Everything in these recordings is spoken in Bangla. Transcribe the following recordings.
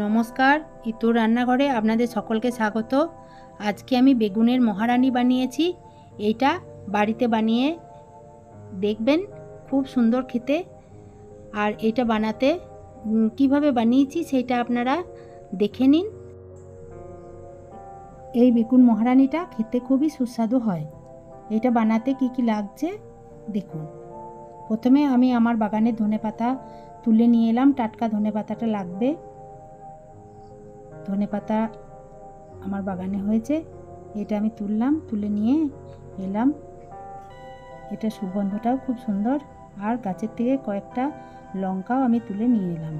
নমস্কার, ইতুর রান্নাঘরে আপনাদের সকলকে স্বাগত। আজকে আমি বেগুনের মহারানি বানিয়েছি। এইটা বাড়িতে বানিয়ে দেখবেন, খুব সুন্দর খেতে। আর এইটা বানাতে কিভাবে বানিয়েছি সেটা আপনারা দেখে নিন। এই বেগুন মহারানিটা খেতে খুবই সুস্বাদু হয়। এটা বানাতে কি কি লাগছে দেখুন। প্রথমে আমি আমার বাগানের ধনেপাতা তুলে নিয়ে এলাম। টাটকা ধনেপাতাটা লাগবে। ধনেপাতা আমার বাগানে হয়েছে, এটা আমি তুলে নিয়ে এলাম। এটা সুগন্ধটাও খুব সুন্দর। আর গাছের থেকে কয়েকটা লঙ্কাও আমি তুলে নিয়ে এলাম,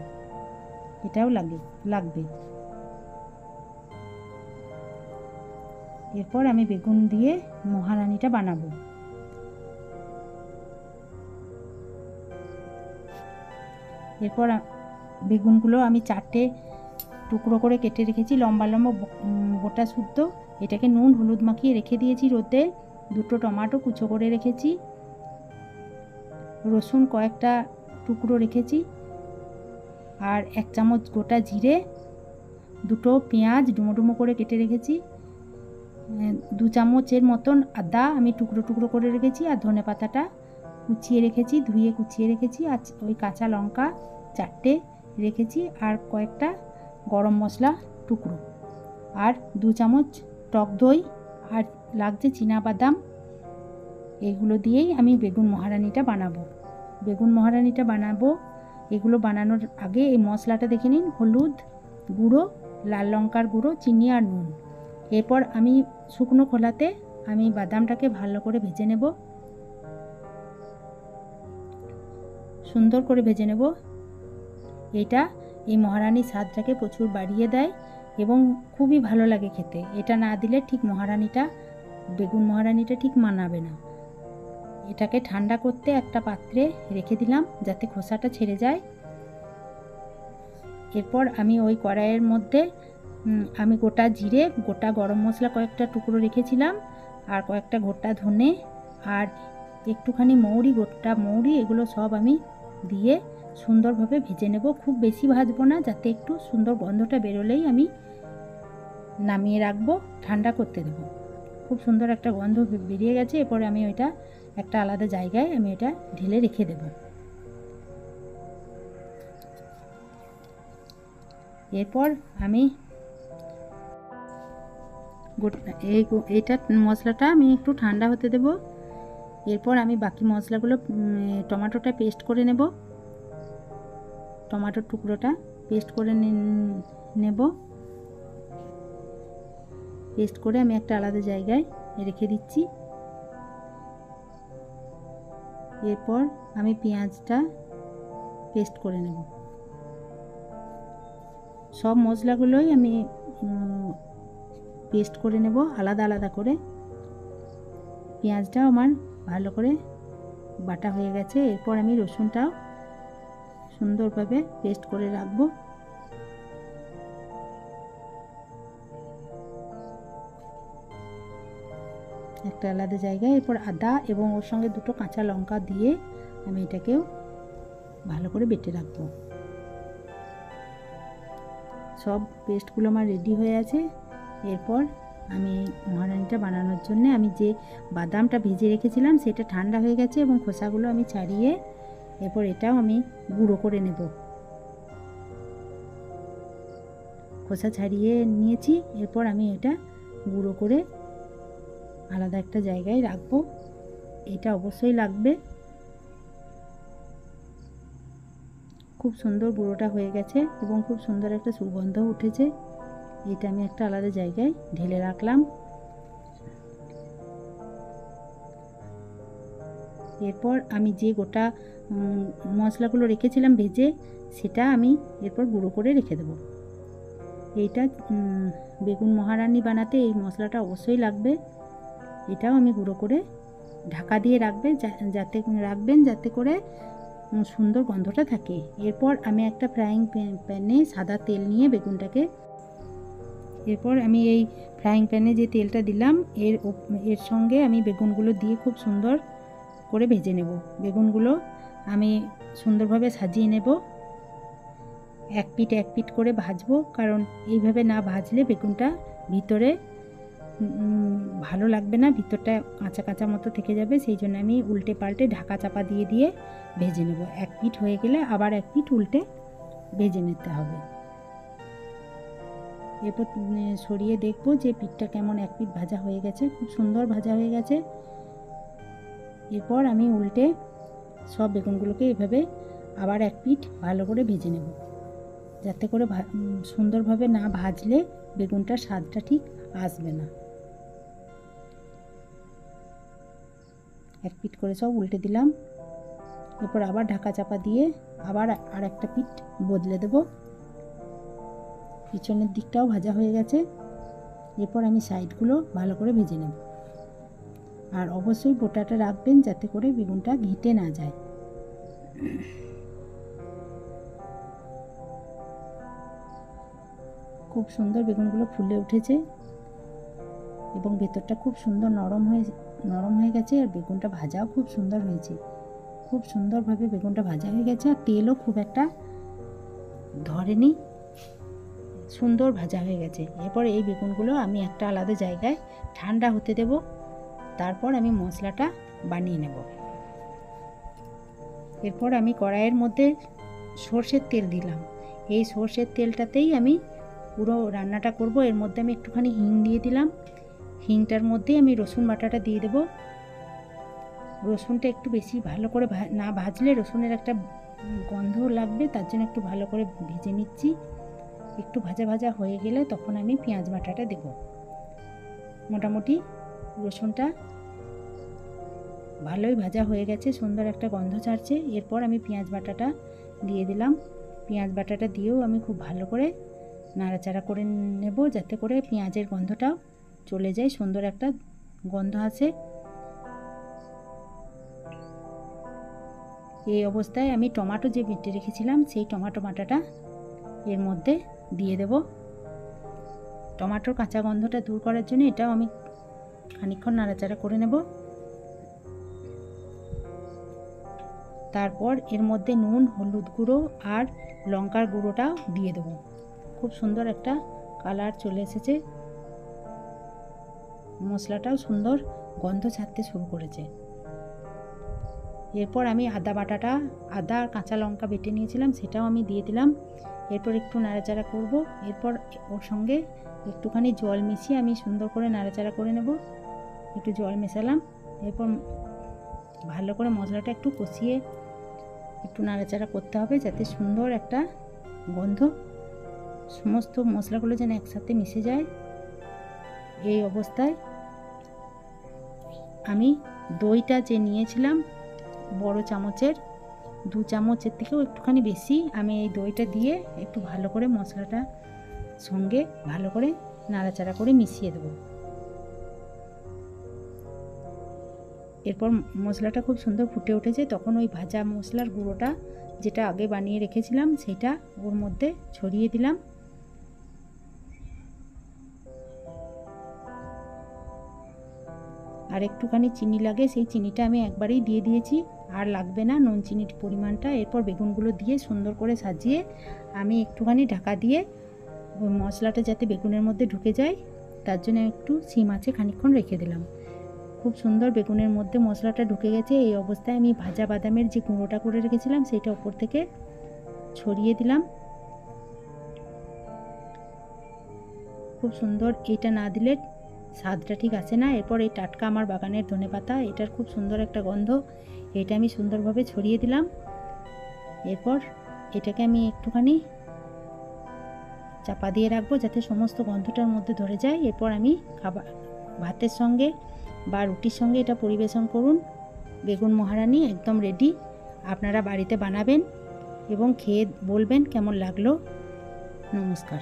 এটাও লাগবে। এরপর আমি বেগুন দিয়ে মহারানিটা বানাবো। এরপর বেগুনগুলো আমি 4টে টুকরো করে কেটে রেখেছি, লম্বা লম্বা গোটা শুদ্ধ। এটাকে নুন হলুদ মাখিয়ে রেখে দিয়েছি রোদে। 2টো টমেটো কুচো করে রেখেছি। রসুন কয়েকটা টুকরো রেখেছি। আর 1 চামচ গোটা জিরে, 2টো পেঁয়াজ ডুমো ডুমো করে কেটে রেখেছি। 2 চামচের মতন আদা আমি টুকরো টুকরো করে রেখেছি। আর ধনেপাতাটা কুচিয়ে রেখেছি, ধুয়ে কুচিয়ে রেখেছি। আর ওই কাঁচা লঙ্কা 4টে রেখেছি। আর কয়েকটা গরম মশলা টুকরো, আর 2 চামচ টক দই, আর লাগছে চীনাবাদাম। এগুলো দিয়েই আমি বেগুন মহারানিটা বানাবো। এগুলো বানানোর আগে এই মশলাটা দেখে নিন। হলুদ গুঁড়ো, লাল লঙ্কার গুঁড়ো, চিনি আর নুন। এরপর আমি শুকনো খোলাতে আমি বাদামটাকে ভালো করে ভেজে নেব, সুন্দর করে ভেজে নেব। এটা এই মহারানির স্বাদটাকে প্রচুর বাড়িয়ে দেয় এবং খুবই ভালো লাগে খেতে। এটা না দিলে ঠিক বেগুন মহারানিটা ঠিক মানাবে না। এটাকে ঠান্ডা করতে একটা পাত্রে রেখে দিলাম যাতে খোসাটা ছেড়ে যায়। এরপর আমি ওই কড়াইয়ের মধ্যে আমি গোটা জিরে, গোটা গরম মশলা কয়েকটা টুকরো রেখেছিলাম, আর কয়েকটা গোটা ধনে, আর একটুখানি গোটা মৌরি, এগুলো সব আমি দিয়ে সুন্দরভাবে ভেজে নেব। খুব বেশি ভাজবো না, যাতে একটু সুন্দর গন্ধটা বেরোলেই আমি নামিয়ে রাখবো, ঠান্ডা করতে দেবো। খুব সুন্দর একটা গন্ধ বেরিয়ে গেছে। এরপরে আমি ওইটা একটা আলাদা জায়গায় আমি এটা ঢেলে রেখে দেব। এরপর আমি এইটা মশলাটা আমি একটু ঠান্ডা হতে দেব। এরপর আমি বাকি মশলাগুলো, টমেটোটা পেস্ট করে নেব। টমেটোর টুকরোটা পেস্ট করে নেব। পেস্ট করে আমি একটা আলাদা জায়গায় রেখে দিচ্ছি। এরপর আমি পেঁয়াজটা পেস্ট করে নেব। সব মশলাগুলোই আমি পেস্ট করে নেব আলাদা আলাদা করে। পেঁয়াজটাও আমার ভালো করে বাটা হয়ে গেছে। এরপর আমি রসুনটাও সুন্দরভাবে পেস্ট করে রাখবো। একটা আলাদা জায়গায়। এরপর আদা এবং ওর সঙ্গে 2টো কাঁচা লঙ্কা দিয়ে আমি এটাকেও ভালো করে বেটে রাখবো। সব পেস্টগুলো আমার রেডি হয়ে আছে। এরপর আমি মহারানিটা বানানোর জন্য আমি যে বাদামটা ভেজে রেখেছিলাম সেটা ঠান্ডা হয়ে গেছে এবং খোসাগুলো আমি ছাড়িয়ে এরপর এটাও আমি গুঁড়ো করে নেব। খোসা ছাড়িয়ে নিয়েছি। এরপর আমি এটা গুঁড়ো করে আলাদা একটা জায়গায় রাখবো। এটা অবশ্যই লাগবে। খুব সুন্দর গুঁড়োটা হয়ে গেছে এবং খুব সুন্দর একটা সুগন্ধ উঠেছে। এটা আমি একটা আলাদা জায়গায় ঢেলে রাখলাম। এরপর আমি যে গোটা মশলাগুলো রেখেছিলাম ভেজে, সেটা আমি এরপর গুঁড়ো করে রেখে দেব। এইটা বেগুন মহারানি বানাতে এই মশলাটা অবশ্যই লাগবে। এটাও আমি গুঁড়ো করে ঢাকা দিয়ে যাতে করে সুন্দর গন্ধটা থাকে। এরপর আমি একটা ফ্রাইং প্যানে সাদা তেল নিয়ে এরপর আমি এই ফ্রাইং প্যানে যে তেলটা দিলাম এর সঙ্গে আমি বেগুনগুলো দিয়ে খুব সুন্দর করে ভেজে নেব। বেগুনগুলো আমি সুন্দরভাবে সাজিয়ে নেব। এক পিঠ করে ভাজবো, কারণ এইভাবে না ভাজলে বেগুনটা ভিতরে ভালো লাগবে না, ভিতরটা কাঁচা কাঁচা মতো থেকে যাবে। সেই জন্য আমি উল্টে পাল্টে ঢাকা চাপা দিয়ে দিয়ে ভেজে নেব। এক পিঠ হয়ে গেলে আবার এক পিঠ উল্টে ভেজে নিতে হবে। এরপর সরিয়ে দেখবো যে পিঠটা কেমন, এক পিঠ ভাজা হয়ে গেছে, খুব সুন্দর ভাজা হয়ে গেছে। এরপর আমি উল্টে সব বেগুনগুলোকে এভাবে আবার এক পিঠ ভালো করে ভেজে নেব, যাতে করে সুন্দরভাবে না ভাজলে বেগুনটার স্বাদটা ঠিক আসবে না। এক পিঠ করে সব উল্টে দিলাম। এরপর আবার ঢাকা চাপা দিয়ে আবার আর একটা পিঠ বদলে দেব। পিছনের দিকটাও ভাজা হয়ে গেছে। এরপর আমি সাইডগুলো ভালো করে ভেজে নেব। আর অবশ্যই বোটাটা রাখবেন যাতে করে বেগুনটা ঘেঁটে না যায়। খুব সুন্দর বেগুনগুলো ফুলে উঠেছে এবং ভেতরটা খুব সুন্দর নরম হয়ে গেছে। আর বেগুনটা ভাজাও খুব সুন্দর হয়েছে, খুব সুন্দরভাবে বেগুনটা ভাজা হয়ে গেছে। আর তেলও খুব একটা ধরেনি, সুন্দর ভাজা হয়ে গেছে। এরপর এই বেগুনগুলো আমি একটা আলাদা জায়গায় ঠান্ডা হতে দেব, তারপর আমি মশলাটা বানিয়ে নেব। এরপর আমি কড়াইয়ের মধ্যে সর্ষের তেল দিলাম। এই সর্ষের তেলটাতেই আমি পুরো রান্নাটা করব। এর মধ্যে আমি একটুখানি হিং দিয়ে দিলাম। হিংটার মধ্যেই আমি রসুন বাটাটা দিয়ে দেব। রসুনটা একটু বেশি ভালো করে না ভাজলে রসুনের একটা গন্ধ লাগবে, তার জন্য একটু ভালো করে ভেজে নিচ্ছি। একটু ভাজা ভাজা হয়ে গেলে তখন আমি পেঁয়াজ বাটাটা দেব। মোটামুটি রসুনটা ভালোই ভাজা হয়ে গেছে, সুন্দর একটা গন্ধ ছাড়ছে। এরপর আমি পেঁয়াজ বাটাটা দিয়ে দিলাম। পেঁয়াজ বাটাটা দিয়েও আমি খুব ভালো করে নাড়াচাড়া করে নেব, যাতে করে পেঁয়াজের গন্ধটাও চলে যায়, সুন্দর একটা গন্ধ আসে। এই অবস্থায় আমি টমেটো যে বেটে রেখেছিলাম সেই টমেটো বাটাটা এর মধ্যে দিয়ে দেব। টমেটোর কাঁচা গন্ধটা দূর করার জন্য এটাও আমি খানিকক্ষণ নাড়াচাড়া করে নেব। তারপর এর মধ্যে নুন, হলুদ গুঁড়ো আর লঙ্কার গুঁড়োটাও দিয়ে দেবো। খুব সুন্দর একটা কালার চলে এসেছে, মশলাটাও সুন্দর গন্ধ ছাড়তে শুরু করেছে। এরপর আমি আদা আর কাঁচা লঙ্কা বেটে নিয়েছিলাম, সেটাও আমি দিয়ে দিলাম। এরপর একটু নাড়াচাড়া করব। এরপর ওর সঙ্গে একটুখানি জল মিশিয়ে আমি সুন্দর করে নাড়াচাড়া করে নেব। একটু জল মেশালাম। এরপর ভালো করে মশলাটা একটু কষিয়ে একটু নাড়াচাড়া করতে হবে, যাতে সুন্দর একটা গন্ধ, সমস্ত মশলাগুলো যেন একসাথে মিশে যায়। এই অবস্থায় আমি দইটা যে নিয়েছিলাম বড় চামচের 2 চামচের থেকেও একটুখানি বেশি, আমি এই দইটা দিয়ে একটু ভালো করে মশলাটা সঙ্গে ভালো করে নাড়াচাড়া করে মিশিয়ে দেব। এরপর মশলাটা খুব সুন্দর ফুটে উঠেছে, তখন ওই ভাজা মশলার গুঁড়োটা যেটা আগে বানিয়ে রেখেছিলাম সেটা ওর মধ্যে ছড়িয়ে দিলাম। আর একটুখানি চিনি লাগে, সেই চিনিটা আমি একবারেই দিয়ে দিয়েছি, আর লাগবে না নুন চিনির পরিমাণটা। এরপর বেগুনগুলো দিয়ে সুন্দর করে সাজিয়ে আমি একটুখানি ঢাকা দিয়ে ওই মশলাটা যাতে বেগুনের মধ্যে ঢুকে যায় তার জন্য একটু সিম আঁচে খানিকক্ষণ রেখে দিলাম। খুব সুন্দর বেগুনের মধ্যে মশলাটা ঢুকে গেছে। এই অবস্থায় আমি ভাজা বাদামের যে গুঁড়োটা করে রেখেছিলাম সেটা উপর থেকে ছড়িয়ে দিলাম। খুব সুন্দর, এইটা না দিলে স্বাদটা ঠিক আসে না। এরপর এই টাটকা আমার বাগানের ধনেপাতা, এটার খুব সুন্দর একটা গন্ধ, এটা আমি সুন্দরভাবে ছড়িয়ে দিলাম। এরপর এটাকে আমি একটুখানি চাপা দিয়ে রাখবো যাতে সমস্ত গন্ধটার মধ্যে ধরে যায়। এরপর আমি ভাতের সঙ্গে বা রুটির সঙ্গে এটা পরিবেশন করুন। বেগুন মহারানি একদম রেডি। আপনারা বাড়িতে বানাবেন এবং খেয়ে বলবেন কেমন লাগলো। নমস্কার।